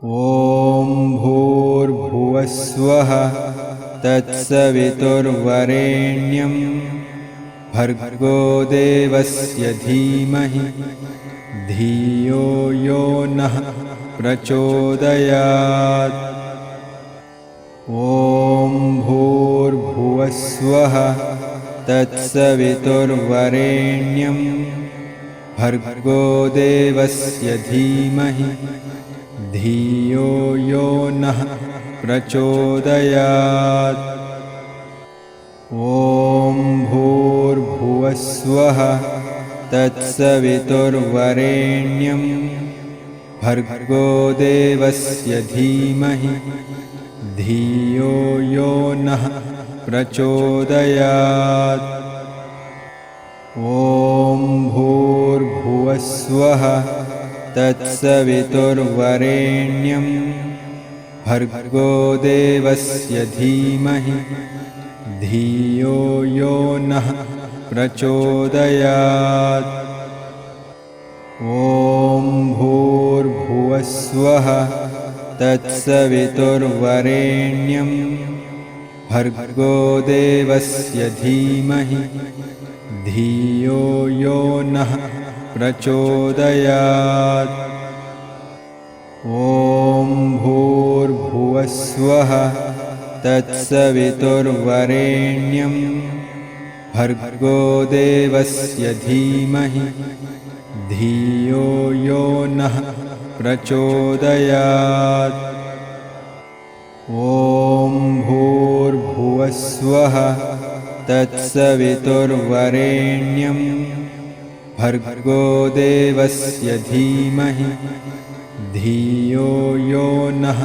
ॐ भूर्भुवस्वः तत्सवितुर्वरेण्यं भर्गो देवस्य धीमहि धियो यो नः प्रचोदयात्। ॐ भूर्भुवस्वः तत्सवितुर्वरेण्यं भर्गो देवस्य धीमहि धियो यो नः प्रचोदयात्। ॐ भूर्भुवस्वः तत्सवितुर्वरेण्यं भर्गो देवस्य धीमहि धियो यो नः प्रचोदयात्। ॐ भूर्भुवस्वः तत्सवितुर्वरेण्यं भर्गो देवस्य धीमहि धियो यो नः प्रचोदयात्। ॐ भूर्भुवस्वः तत्सवितुर्वरेण्यं भर्गो देवस्य धीमहि धियो यो नः प्रचोदयात्। ॐ भूर्भुवस्वः तत्सवितुर्वरेण्यं भर्गो देवस्य धीमहि धियो यो नः प्रचोदयात्। ॐ भूर्भुवस्वः तत्सवितुर्वरेण्यं भर्गो देवस्य धीमहि धियो यो नः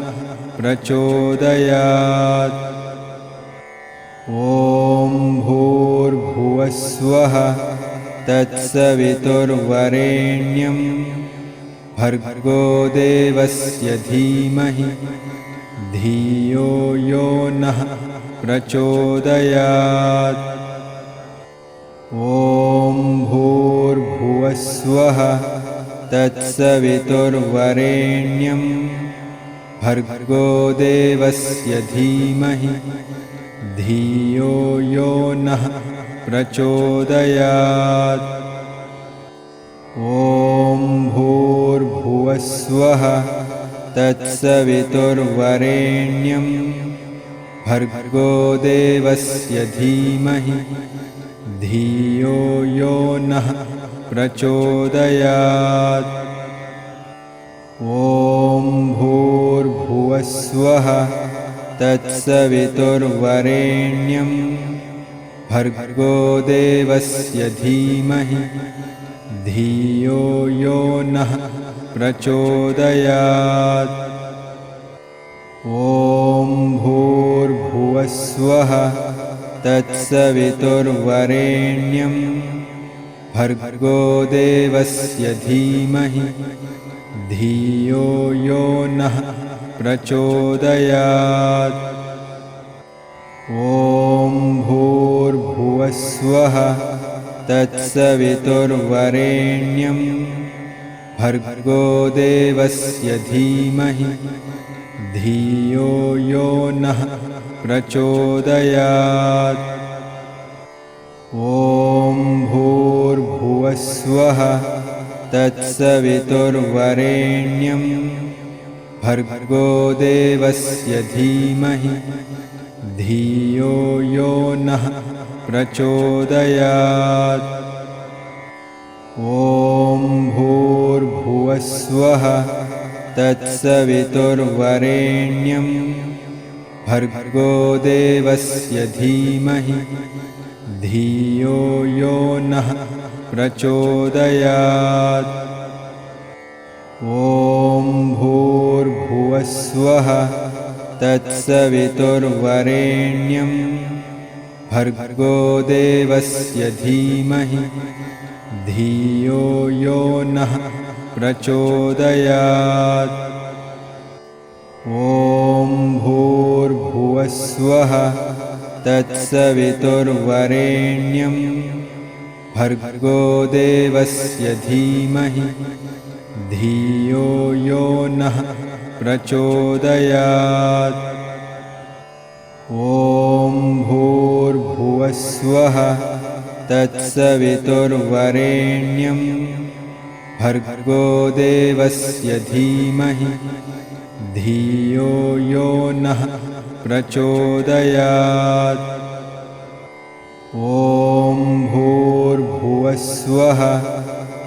प्रचोदयात्। ॐ भूर्भुवस्वः तत्सवितुर्वरेण्यं भर्गो देवस्य धीमहि धियो यो नः प्रचोदयात्। ॐ भूर्भुवस्वः तत्सवितुर्वरेण्यं भर्गो देवस्य धीमहि धियो यो नः प्रचोदयात्। ॐ भूर्भुवस्वः तत्सवितुर्वरेण्यं भर्गो देवस्य धीमहि धियो यो नः प्रचोदयात्। ॐ भूर्भुवस्वः तत्सवितुर्वरेण्यं भर्गो देवस्य धीमहि धियो यो नः प्रचोदयात्। ॐ भूर्भुवस्वः तत्सवितुर्वरेण्यं भर्गो देवस्य धीमहि धियो यो नः प्रचोदयात्। ॐ भूर्भुवस्वः तत्सवितुर्वरेण्यं भर्गो देवस्य धीमहि धियो यो नः प्रचोदयात्। ॐ भूर्भुवस्वः तत्सवितुर्वरेण्यं भर्गो देवस्य धीमहि धियो यो नः प्रचोदयात्। ॐ भूर्भुवस्वः तत्सवितुर्वरेण्यं भर्गो देवस्य धीमहि धियो यो नः प्रचोदयात्। ॐ भूर्भुवस्वः तत्सवितुर्वरेण्यं भर्गो देवस्य धीमहि धियो यो नः प्रचोदयात्। ॐ भूर्भुवस्वः तत्सवितुर्वरेण्यं भर्गो देवस्य धीमहि धियो यो नः प्रचोदयात्। ॐ भूर्भुवस्वः तत्सवितुर्वरेण्यं भर्गो देवस्य धीमहि धियो यो नः प्रचोदयात्। ॐ भूर्भुवस्वः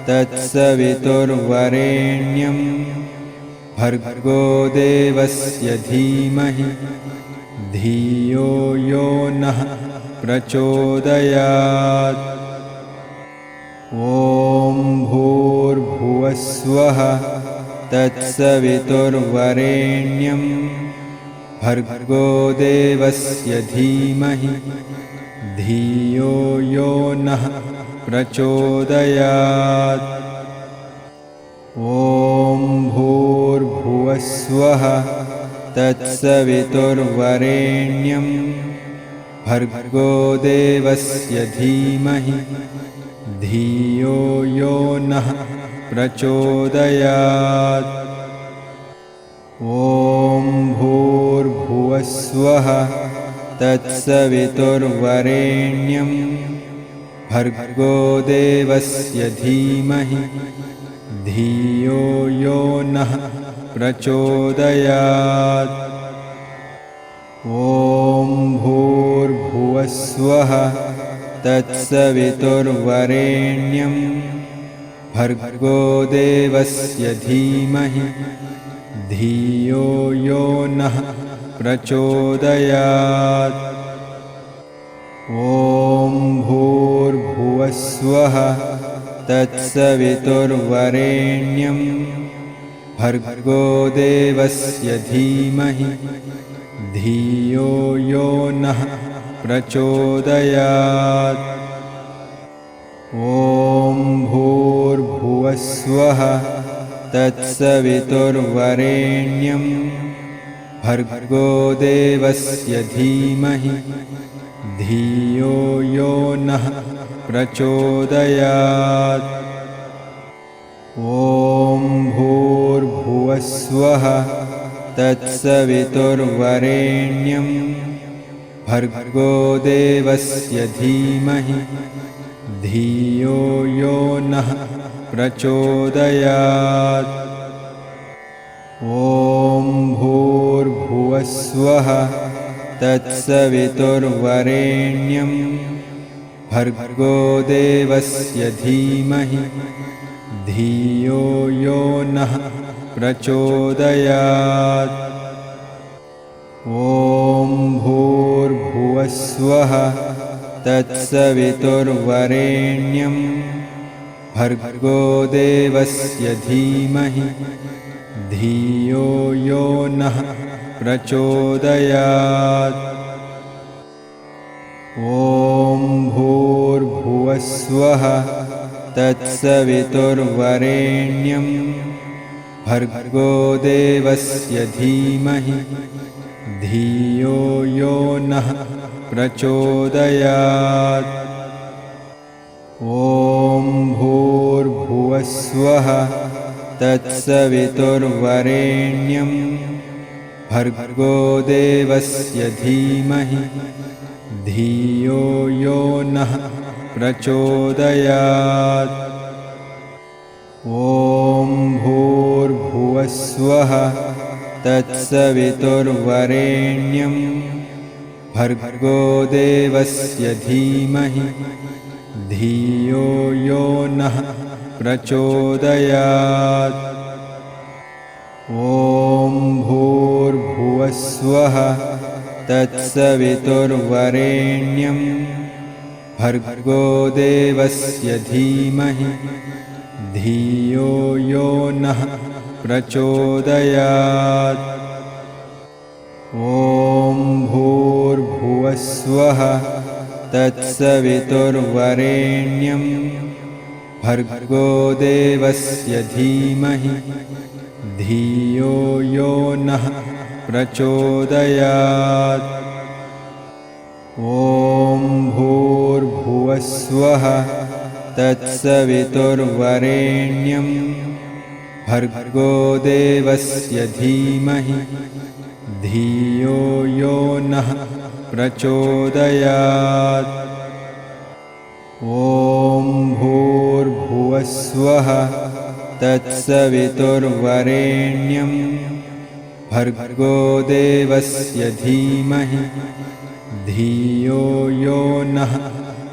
तत्सवितुर्वरेण्यं भर्गो देवस्य धीमहि धियो यो नः प्रचोदयात्। ॐ भूर्भुवस्वः तत्सवितुर्वरेण्यं भर्गो देवस्य धीमहि धियो यो नः प्रचोदयात्। ॐ भूर्भुवस्वः तत्सवितुर्वरेण्यं भर्गो देवस्य धीमहि धियो यो नः प्रचोदयात्। ॐ भूर्भुवस्वः तत्सवितुर्वरेण्यं भर्गो देवस्य धीमहि धियो यो नः प्रचोदयात्। ॐ भूर्भुवस्वः तत्सवितुर्वरेण्यं भर्गो देवस्य धीमहि धियो यो नः प्रचोदयात्। ॐ भूर्भुवस्वः तत्सवितुर्वरेण्यं भर्गो देवस्य धीमहि धियो यो नः प्रचोदयात्। ॐ भूर्भुवस्वः तत्सवितुर्वरेण्यं भर्गो देवस्य धीमहि धियो यो नः प्रचोदयात्। ॐ भूर्भुवस्वः तत्सवितुर्वरेण्यं भर्गो देवस्य धीमहि धियो यो नः प्रचोदयात्। ॐ भूर्भुवस्वः तत्सवितुर्वरेण्यं भर्गो देवस्य धीमहि धियो यो नः प्रचोदयात्। ॐ भूर्भुवस्वः तत्सवितुर्वरेण्यं भर्गो देवस्य धीमहि धियो यो नः प्रचोदयात्। ॐ भूर्भुवस्वः तत्सवितुर्वरेण्यं भर्गो देवस्य धीमहि धियो यो नः प्रचोदयात्। ॐ भूर्भुवस्वः तत्सवितुर्वरेण्यं भर्गो देवस्य धीमहि धियो यो नः प्रचोदयात्। ॐ भूर्भुवस्वः तत्सवितुर्वरेण्यं भर्गो देवस्य धीमहि धियो यो नः प्रचोदयात्। ॐ भूर्भुवस्वः तत्सवितुर्वरेण्यं भर्गो देवस्य धीमहि धियो यो नः प्रचोदयात्। ॐ भूर्भुवस्वः तत्सवितुर्वरेण्यं भर्गो देवस्य धीमहि धियो यो नः प्रचोदयात्। ॐ भूर्भुवस्वः तत्सवितुर्वरेण्यं भर्गो देवस्य धीमहि धियो यो नः प्रचोदयात्। ॐ भूर्भुवस्वः तत्सवितुर्वरेण्यं भर्गो देवस्य धीमहि धियो यो नः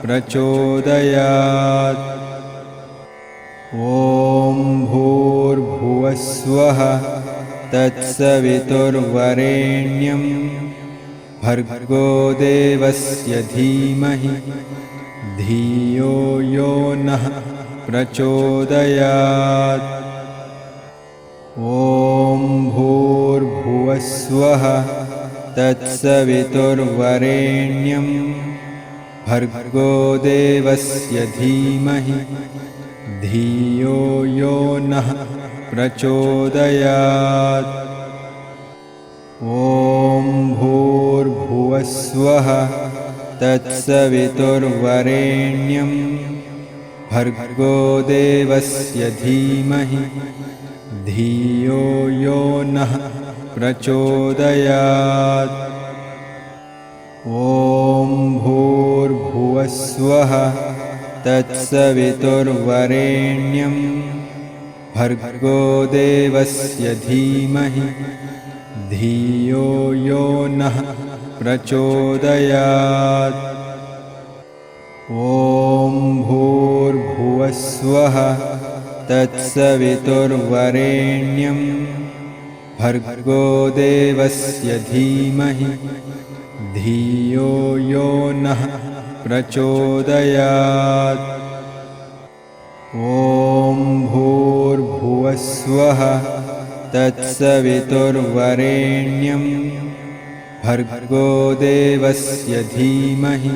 प्रचोदयात्। ॐ भूर्भुवस्वः तत्सवितुर्वरेण्यं भर्गो देवस्य धीमहि धियो यो नः प्रचोदयात्। ॐ भूर्भुवस्वः तत्सवितुर्वरेण्यं भर्गो देवस्य धीमहि धियो यो नः प्रचोदयात्। ॐ भूर्भुवस्वः तत्सवितुर्वरेण्यं भर्गो देवस्य धीमहि धियो यो नः प्रचोदयात्। ॐ भूर्भुवस्वः तत्सवितुर्वरेण्यं भर्गो देवस्य धीमहि धियो यो नः प्रचोदयात्। ॐ भूर्भुवस्वः तत्सवितुर्वरेण्यं भर्गो देवस्य धीमहि धियो यो नः प्रचोदयात्। ॐ भूर्भुवस्वः तत्सवितुर्वरेण्यं भर्गो देवस्य धीमहि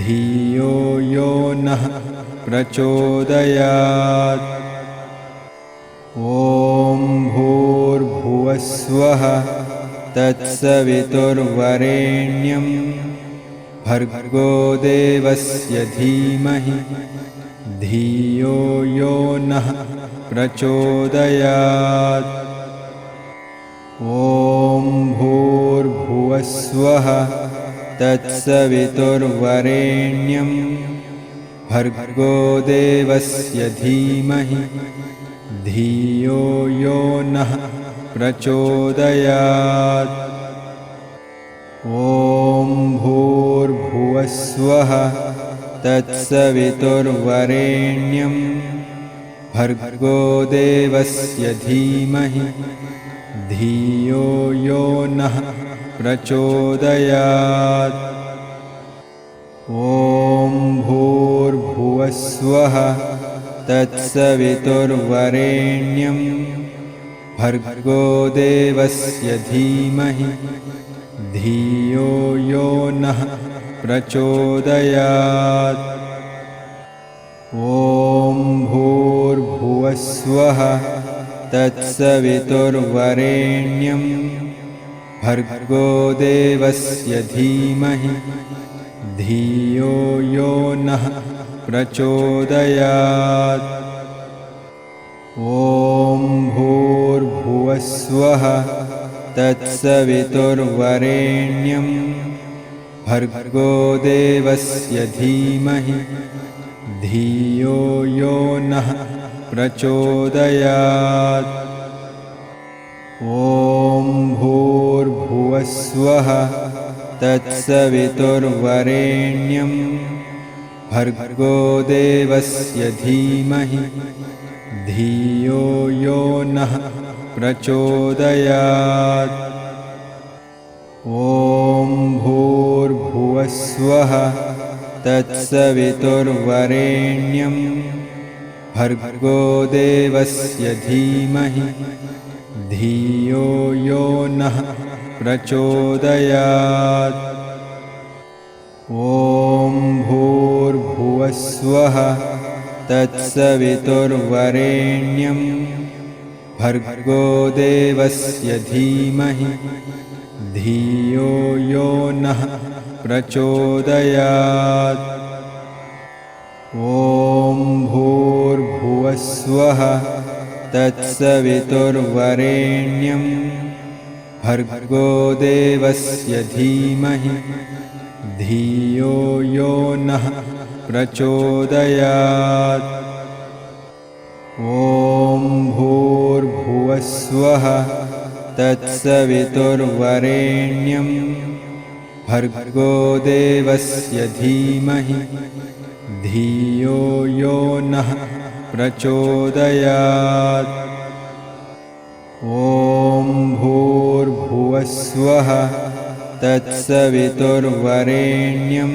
धियो यो नः प्रचोदयात्। ॐ भूर्भुवस्वः तत्सवितुर्वरेण्यं भर्गो देवस्य धीमहि धियो यो नः प्रचोदयात्। ॐ भूर्भुवस्वः तत्सवितुर्वरेण्यं भर्गो देवस्य धीमहि धियो यो नः प्रचोदयात्। ॐ भूर्भुवस्वः तत्सवितुर्वरेण्यं भर्गो देवस्य धीमहि धियो यो नः प्रचोदयात्। ॐ भूर्भुवस्वः तत्सवितुर्वरेण्यं भर्गो देवस्य धीमहि धियो यो नः प्रचोदयात्। ॐ भूर्भुवस्वः तत्सवितुर्वरेण्यं भर्गो देवस्य धीमहि धियो यो नः प्रचोदयात्। ॐ भूर्भुवस्वः तत्सवितुर्वरेण्यं भर्गो देवस्य धीमहि धियो यो नः प्रचोदयात्। ॐ भूर्भुवस्वः तत्सवितुर्वरेण्यं भर्गो देवस्य धीमहि धियो यो नः प्रचोदयात्। ॐ भूर्भुवस्वः तत्सवितुर्वरेण्यं भर्गो देवस्य धीमहि धियो यो नः प्रचोदयात्। ॐ भूर्भुवस्वः तत्सवितुर्वरेण्यं भर्गो देवस्य धीमहि धियो यो नः प्रचोदयात्। ॐ भूर्भुवस्वः तत्सवितुर्वरेण्यं भर्गो देवस्य धीमहि धियो यो नः प्रचोदयात्। ॐ भूर्भुवस्वः तत्सवितुर्वरेण्यं भर्गो देवस्य धीमहि धियो यो नः प्रचोदयात्। ॐ भूर्भुवस्वः तत्सवितुर्वरेण्यं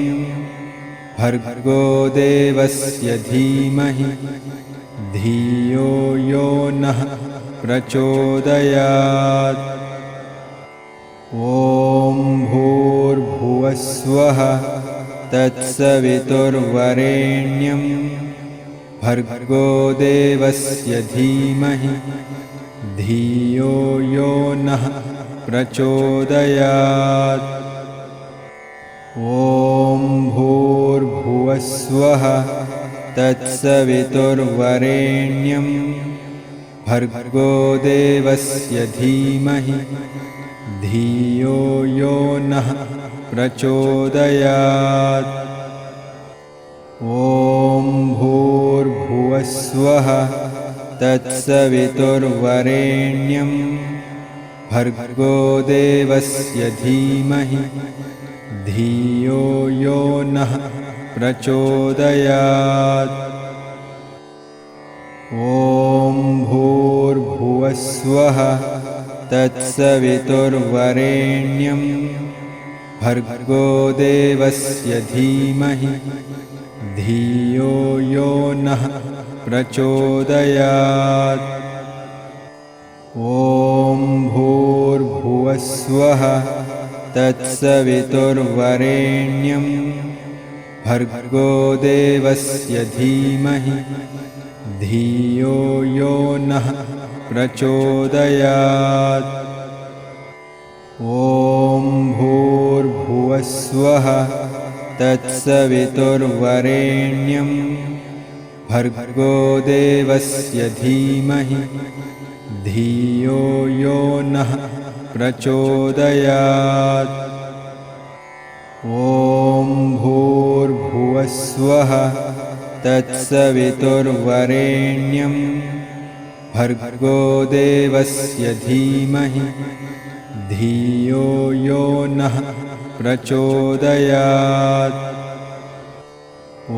भर्गो देवस्य धीमहि धियो यो नः प्रचोदयात्। ॐ भूर्भुवस्वः तत्सवितुर्वरेण्यं भर्गो देवस्य धीमहि धियो यो नः प्रचोदयात्। ॐ भूर्भुवस्वः तत्सवितुर्वरेण्यं भर्गो देवस्य धीमहि धियो यो नः प्रचोदयात्। ॐ भूर्भुवस्वः तत्सवितुर्वरेण्यं भर्गो देवस्य धीमहि धियो यो नः प्रचोदयात्। ॐ भूर्भुवस्वः तत्सवितुर्वरेण्यं भर्गो देवस्य धीमहि धियो यो नः प्रचोदयात्। ॐ भूर्भुवस्वः तत्सवितुर्वरेण्यं भर्गो देवस्य धीमहि धियो यो नः प्रचोदयात्। ॐ भूर्भुवस्वः तत्सवितुर्वरेण्यं भर्गो देवस्य धीमहि धियो यो नः प्रचोदयात्। ॐ भूर्भुवस्वः तत्सवितुर्वरेण्यं भर्गो देवस्य धीमहि धियो यो नः प्रचोदयात्। ॐ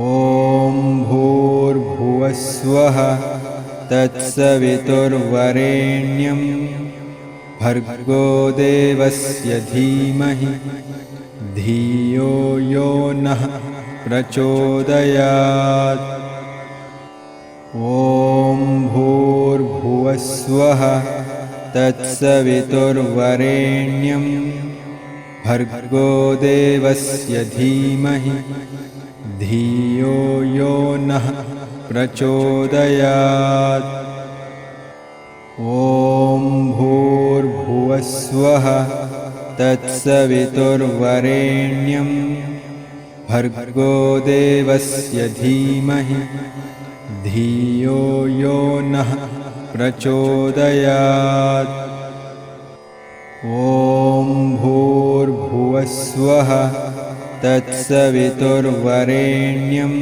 भूर्भुवस्वः तत्सवितुर्वरेण्यं भर्गो देवस्य धीमहि धियो यो नः प्रचोदयात्। ॐ भूर्भुवस्वः तत्सवितुर्वरेण्यं भर्गो देवस्य धीमहि धियो यो नः प्रचोदयात्। ॐ भूर्भुवस्वः तत्सवितुर्वरेण्यं भर्गो देवस्य धीमहि धियो यो नः प्रचोदयात्। ॐ भूर्भुवस्वः तत्सवितुर्वरेण्यं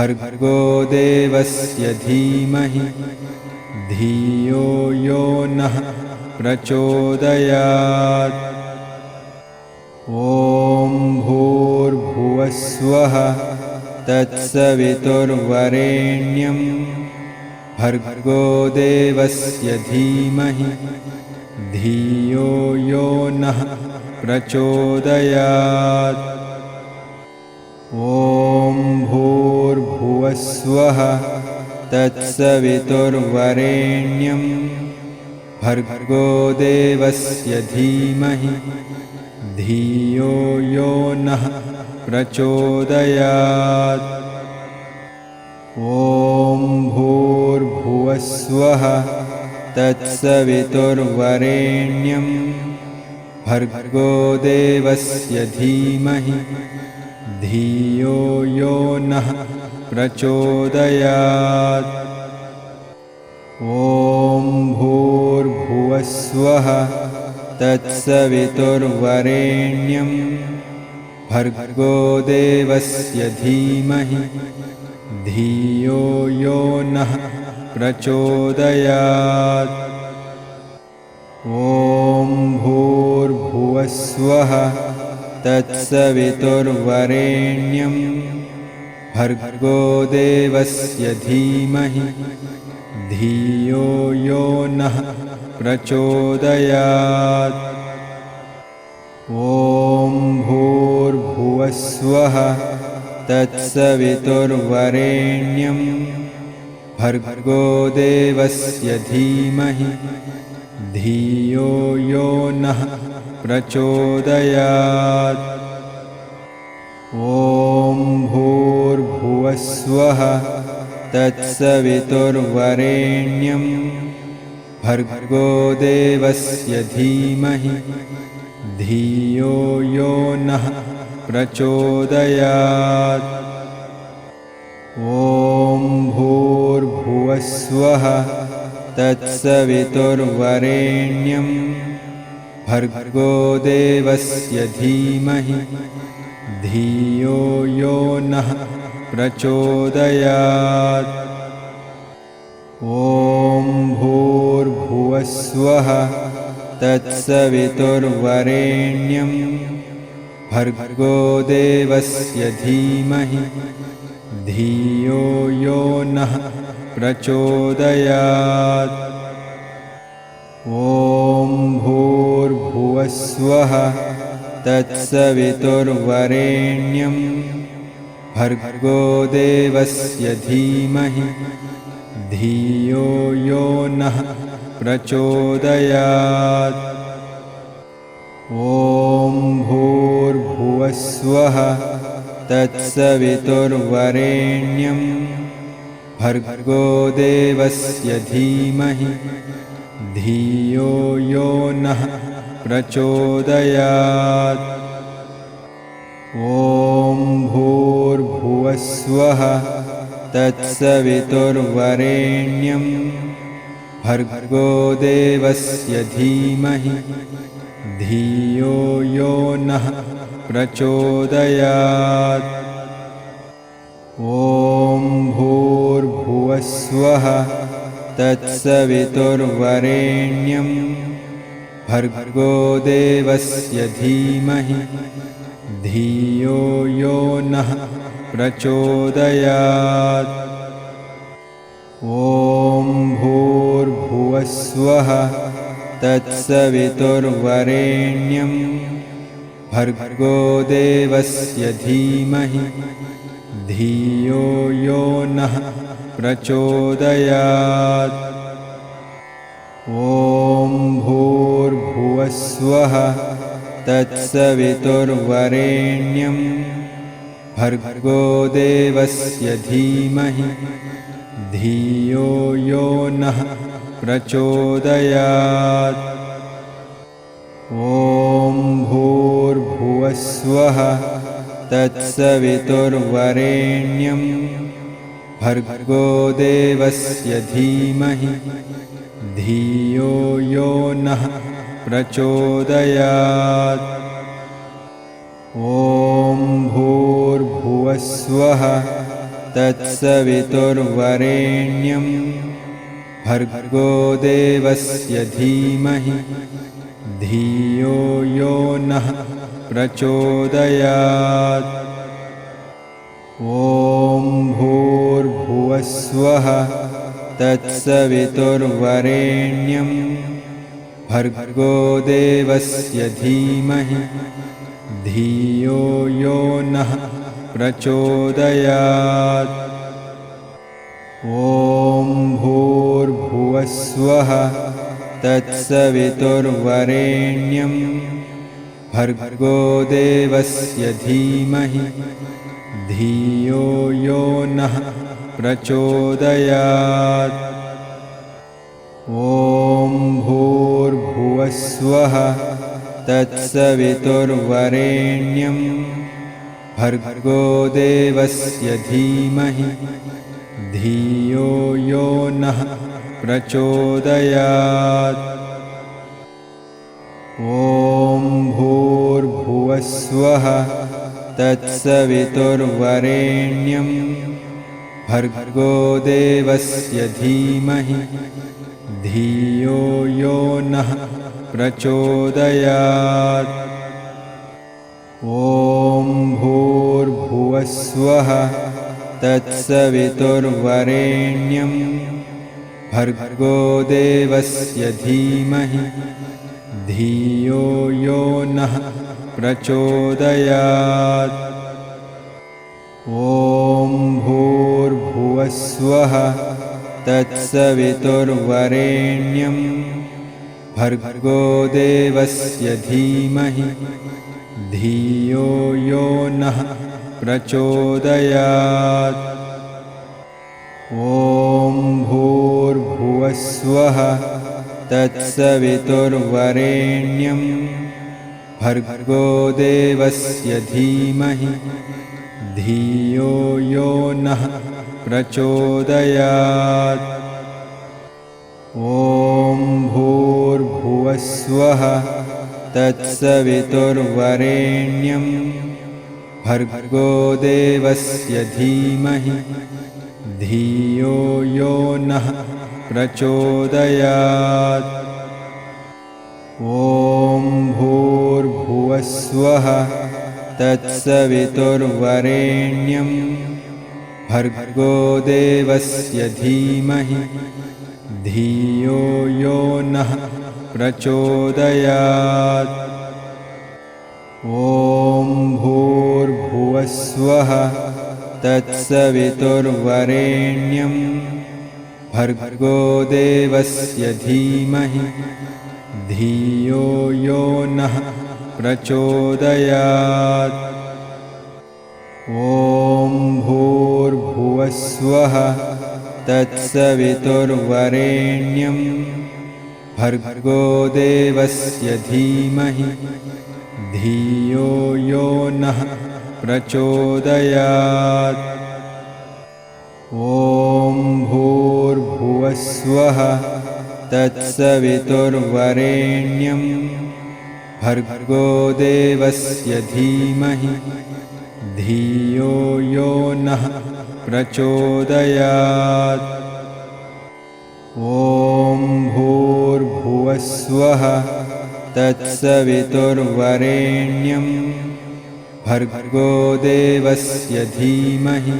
भर्गो देवस्य धीमहि धियो यो नः प्रचोदयात्। ॐ भूर्भुवस्वः तत्सवितुर्वरेण्यं भर्गो देवस्य धीमहि धियो यो नः प्रचोदयात्। ॐ भूर्भुवस्वः तत्सवितुर्वरेण्यं भर्गो देवस्य धीमहि धियो यो नः प्रचोदयात्। ॐ भूर्भुवस्वः तत्सवितुर्वरेण्यं भर्गो देवस्य धीमहि धियो यो नः प्रचोदयात्। ॐ भूर्भुवस्वः तत्सवितुर्वरेण्यं भर्गो देवस्य धीमहि धियो यो नः प्रचोदयात्। ॐ भूर्भुवस्वः तत्सवितुर्वरेण्यं भर्गो देवस्य धीमहि धियो यो नः प्रचोदयात्। ॐ भूर्भुवस्वः तत्सवितुर्वरेण्यं भर्गो देवस्य धीमहि धियो यो नः प्रचोदयात्। ॐ भूर्भुवस्वः तत्सवितुर्वरेण्यं भर्गो देवस्य धीमहि धियो यो नः प्रचोदयात्। ॐ भूर्भुवस्वः तत्सवितुर्वरेण्यं भर्गो देवस्य धीमहि धियो यो नः प्रचोदयात्। ॐ भूर्भुवस्वः तत्सवितुर्वरेण्यं भर्गो देवस्य धीमहि धियो यो नः प्रचोदयात्। ॐ भूर्भुवस्वः तत्सवितुर्वरेण्यं भर्गो देवस्य धीमहि धियो यो नः प्रचोदयात्। ॐ भूर्भुवस्वः तत्सवितुर्वरेण्यं भर्गो देवस्य धीमहि धियो यो नः प्रचोदयात्। ॐ भूर्भुवस्वः तत्सवितुर्वरेण्यं भर्गो देवस्य धीमहि धियो यो नः प्रचोदयात्। ॐ भूर्भुवस्वः तत्सवितुर्वरेण्यं भर्गो देवस्य धीमहि धियो यो नः प्रचोदयात्। ॐ भूर्भुवस्वः तत्सवितुर्वरेण्यं भर्गो देवस्य धीमहि धियो यो नः प्रचोदयात्। ॐ भूर्भुवस्वः तत्सवितुर्वरेण्यं भर्गो देवस्य धीमहि धियो यो नः प्रचोदयात्। ॐ भूर्भुवस्वः तत्सवितुर्वरेण्यं भर्गो देवस्य धीमहि धियो यो नः प्रचोदयात्। ॐ भूर्भुवस्वः तत्सवितुर्वरेण्यं भर्गो देवस्य धीमहि धियो यो नः प्रचोदयात्। ॐ भूर्भुवस्वः तत्सवितुर्वरेण्यं भर्गो देवस्य धीमहि धियो यो नः प्रचोदयात्। ॐ भूर्भुवस्वः तत्सवितुर्वरेण्यं भर्गो देवस्य धीमहि धियो यो नः प्रचोदयात्। ॐ भूर्भुवस्वः तत्सवितुर्वरेण्यं भर्गो देवस्य धीमहि धियो यो नः प्रचोदयात्। ॐ भूर्भुवस्वः तत्सवितुर्वरेण्यं भर्गो देवस्य धीमहि धियो यो नः प्रचोदयात्। ॐ भूर्भुवस्वः तत्सवितुर्वरेण्यं भर्गो देवस्य धीमहि धियो यो नः प्रचोदयात्। ॐ भूर्भुवस्वः तत्सवितुर्वरेण्यं भर्गो देवस्य धीमहि धियो यो नः प्रचोदयात्। ॐ भूर्भुवस्वः तत्सवितुर्वरेण्यं भर्गो देवस्य धीमहि धियो यो नः प्रचोदयात्। ॐ भूर्भुवस्वः तत्सवितुर्वरेण्यं भर्गो देवस्य धीमहि धियो यो नः प्रचोदयात्। ॐ भूर्भुवस्वः तत्सवितुर्वरेण्यं भर्गो देवस्य धीमहि धियो यो नः प्रचोदयात्। ॐ भूर्भुवस्वः तत्सवितुर्वरेण्यं भर्गो देवस्य धीमहि धियो यो नः प्रचोदयात्। ॐ भूर्भुवस्वः तत्सवितुर्वरेण्यं भर्गो देवस्य धीमहि धियो यो नः प्रचोदयात्। ॐ भूर्भुवस्वः तत्सवितुर्वरेण्यं भर्गो देवस्य धीमहि धियो यो नः प्रचोदयात्। ॐ भूर्भुवस्वः तत्सवितुर्वरेण्यं भर्गो देवस्य धीमहि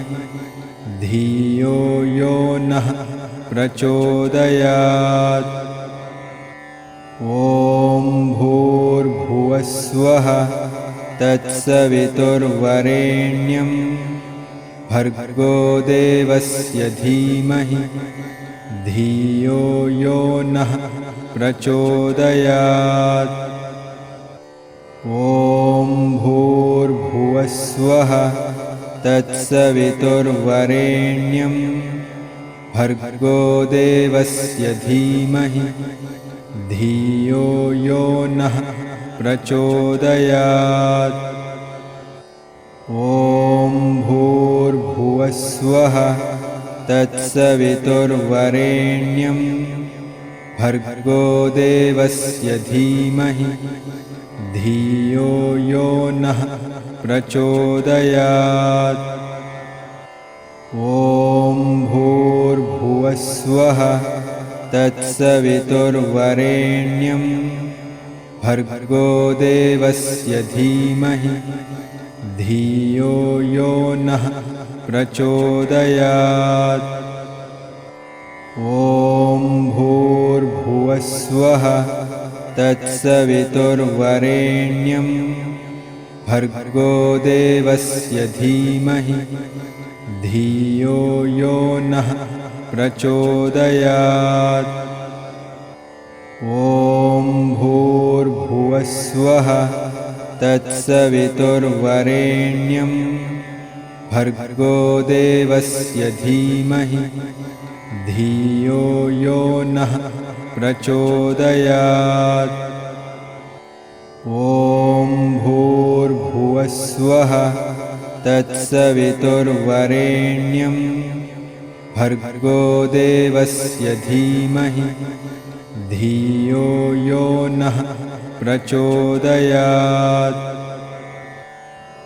धियो यो नः प्रचोदयात्। ॐ भूर्भुवस्वः तत्सवितुर्वरेण्यं भर्गो देवस्य धीमहि धियो यो नः प्रचोदयात्। ॐ भूर्भुवस्वः तत्सवितुर्वरेण्यं भर्गो देवस्य धीमहि धियो यो नः प्रचोदयात्। ॐ भूर्भुवस्वः तत्सवितुर्वरेण्यं भर्गो देवस्य धीमहि धियो यो नः प्रचोदयात्। ॐ भूर्भुवस्वः तत्सवितुर्वरेण्यं भर्गो देवस्य धीमहि धियो यो नः प्रचोदयात्। ॐ भूर्भुवस्वः तत्सवितुर्वरेण्यं भर्गो देवस्य धीमहि धियो यो नः प्रचोदयात्। ॐ भूर्भुवस्वः तत्सवितुर्वरेण्यं भर्गो देवस्य धीमहि धियो यो नः प्रचोदयात्। ॐ भूर्भुवस्वः तत्सवितुर्वरेण्यं भर्गो देवस्य धीमहि धियो यो नः प्रचोदयात्।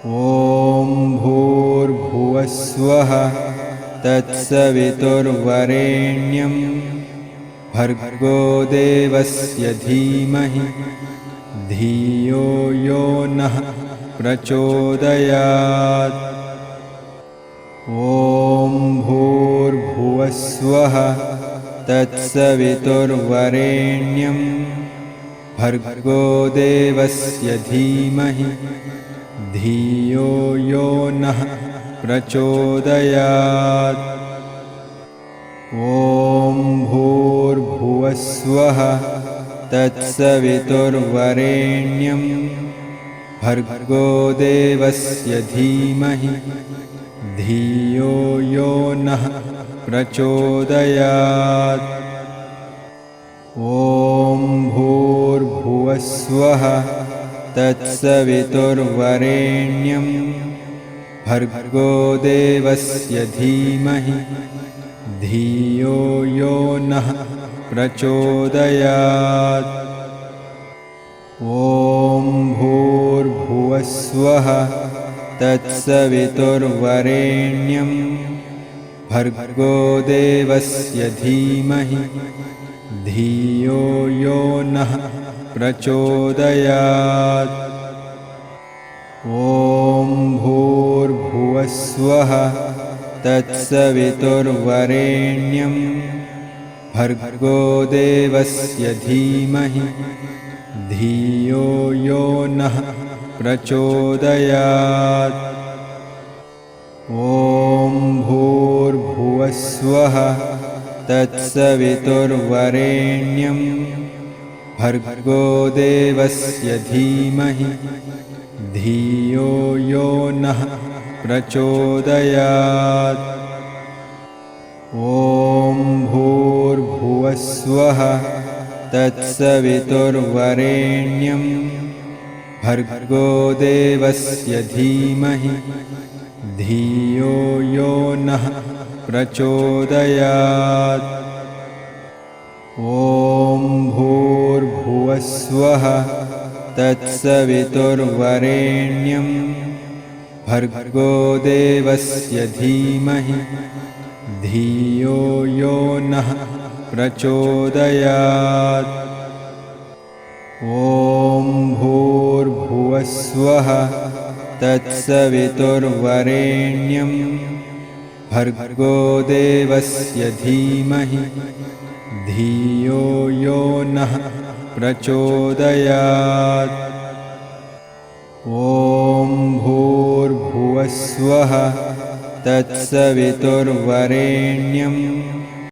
ॐ भूर्भुवस्वः तत्सवितुर्वरेण्यं भर्गो देवस्य धीमहि धियो यो नः प्रचोदयात्। ॐ भूर्भुवस्वः तत्सवितुर्वरेण्यं भर्गो देवस्य धीमहि धियो यो नः प्रचोदयात्। ॐ भूर्भुवस्वः तत्सवितुर्वरेण्यं भर्गो देवस्य धीमहि धियो यो नः प्रचोदयात्। ॐ भूर्भुवस्वः तत्सवितुर्वरेण्यं भर्गो देवस्य धीमहि धियो यो नः प्रचोदयात्। ॐ भूर्भुवस्वः तत्सवितुर्वरेण्यं भर्गो देवस्य धीमहि धियो यो नः प्रचोदयात्। ॐ भूर्भुवस्वः तत्सवितुर्वरेण्यं भर्गो देवस्य धीमहि धियो यो नः प्रचोदयात्। ॐ भूर्भुवस्वः तत्सवितुर्वरेण्यं भर्गो देवस्य धीमहि धियो यो नः प्रचोदयात्। ॐ भूर्भुवस्वः तत्सवितुर्वरेण्यं भर्गो देवस्य धीमहि धियो यो नः प्रचोदयात्। ॐ भूर्भुवस्वः तत्सवितुर्वरेण्यं भर्गो देवस्य धीमहि धियो यो नः प्रचोदयात्। ॐ भूर्भुवस्वः तत्सवितुर्वरेण्यं भर्गो देवस्य धीमहि धियो यो नः प्रचोदयात्। ॐ भूर्भुवस्वः तत्सवितुर्वरेण्यं